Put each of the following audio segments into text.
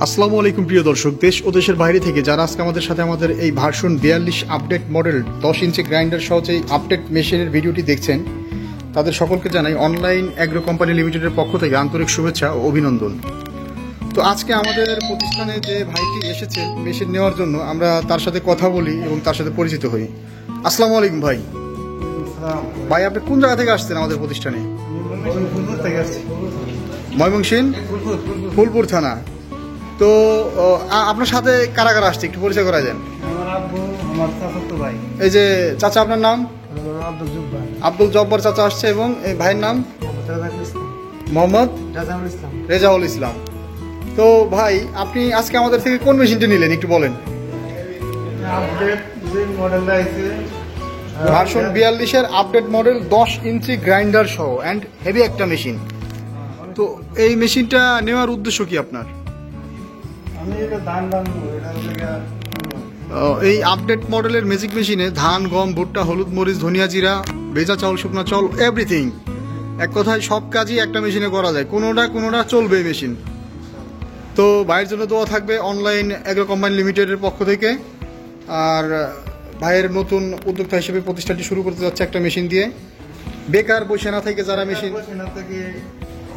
আসসালামু আলাইকুম প্রিয় দর্শক, দেশ ও দেশের বাইরে থেকে যারা আজকে আমাদের সাথে আমাদের এই version 42 update model 10 inch grinder সহ যে আপডেট মেশিনের ভিডিওটি দেখছেন তাদের সকলকে জানাই অনলাইন অ্যাগ্রো কোম্পানি লিমিটেডের পক্ষ থেকে আন্তরিক শুভেচ্ছা ও অভিনন্দন। তো আজকে আমাদের প্রতিষ্ঠানে যে ভাইটি এসেছেন মেশিন নেওয়ার জন্য আমরা তার সাথে কথা বলি এবং তার সাথে পরিচিত হই। আসসালামু আলাইকুম ভাই। ভাই আপনি কোন জায়গা থেকে আসছেন আমাদের প্রতিষ্ঠানে? ময়মনসিংহ ফুলপুর থানা। তো আপনার সাথে কারা কারা আসছে একটু পরিচয় করা যান। এই যে চাচা, আপনার নাম? আব্দুল জব্বার চাচা আসছে এবং এই ভাইয়ের নাম মোহাম্মদ রেজাউল ইসলাম। তো ভাই আপনি আজকে আমাদের থেকে কোন মেশিনটা নিলেন একটু বলেন। Version 42-এর update model 10 inch grinder সহ অ্যান্ড হেভি একটা মেশিন। তো এই মেশিনটা নেওয়ার উদ্দেশ্য কি আপনার? এই আপডেট মডেলের ম্যাজিক মেশিনে ধান, গম, ভুট্টা, হলুদ, মরিচ, ধনিয়া, জিরা, ভেজা চাউল, শুকনো চাউল, এভরিথিং, এক কথায় সব কাজই একটা মেশিনে করা যায়, কোনোটা চলবে এই মেশিন। তো ভাইয়ের জন্য দোয়া থাকবে অনলাইন অ্যাগ্রো কোম্পানি লিমিটেডের পক্ষ থেকে। আর ভাইয়ের নতুন উদ্যোক্তা হিসেবে প্রতিষ্ঠানটি শুরু করতে যাচ্ছে একটা মেশিন দিয়ে। বেকার বসে না থেকে যারা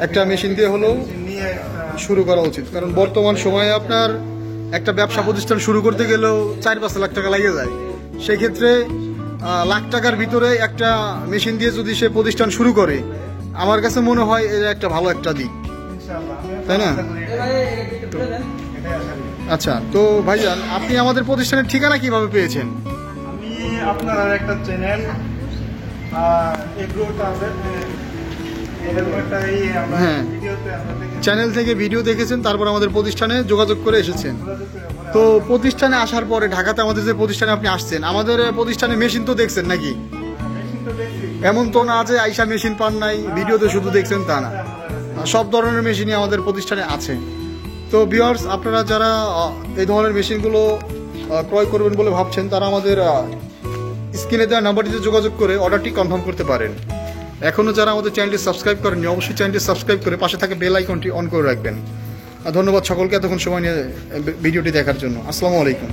একটা মেশিন দিয়ে হলেও শুরু করা উচিত, কারণ বর্তমান সময়ে আপনার একটা ব্যবসা প্রতিষ্ঠান শুরু করতে গেলেও 4-5 লাখ টাকা লাগে যায়। সেক্ষেত্রে লাখ টাকার ভিতরে একটা মেশিন দিয়ে যদি সে প্রতিষ্ঠান শুরু করে, আমার কাছে মনে হয় এটা একটা ভালো একটা দিক, তাই না? আচ্ছা, তো ভাইজান আপনি আমাদের প্রতিষ্ঠানের ঠিকানা কিভাবে পেয়েছেন? আমি আপনার একটা চ্যানেল চ্যানেল থেকে ভিডিও দেখেছেন, তারপর আমাদের প্রতিষ্ঠানে যোগাযোগ করে এসেছেন। তো প্রতিষ্ঠানে আসার পরে ঢাকাতে আমাদের যে প্রতিষ্ঠানে আপনি আসছেন, আমাদের প্রতিষ্ঠানে মেশিন তো দেখছেন নাকি? এমন তো না যে আইসা মেশিন পান নাই, ভিডিওতে শুধু দেখছেন তা না, সব ধরনের মেশিনই আমাদের প্রতিষ্ঠানে আছে। তো ভিউয়ার্স, আপনারা যারা এই ধরনের মেশিনগুলো ক্রয় করবেন বলে ভাবছেন, তারা আমাদের স্ক্রিনে দেওয়া নাম্বারটিতে যোগাযোগ করে অর্ডারটি কনফার্ম করতে পারেন। এখনও যারা আমাদের চ্যানেলটি সাবস্ক্রাইব করেননি, অবশ্যই চ্যানেলটি সাবস্ক্রাইব করে পাশে থাকা বেল আইকনটি অন করে রাখবেন। ধন্যবাদ সকলকে এতক্ষণ সময় নিয়ে ভিডিওটি দেখার জন্য। আসসালামু আলাইকুম।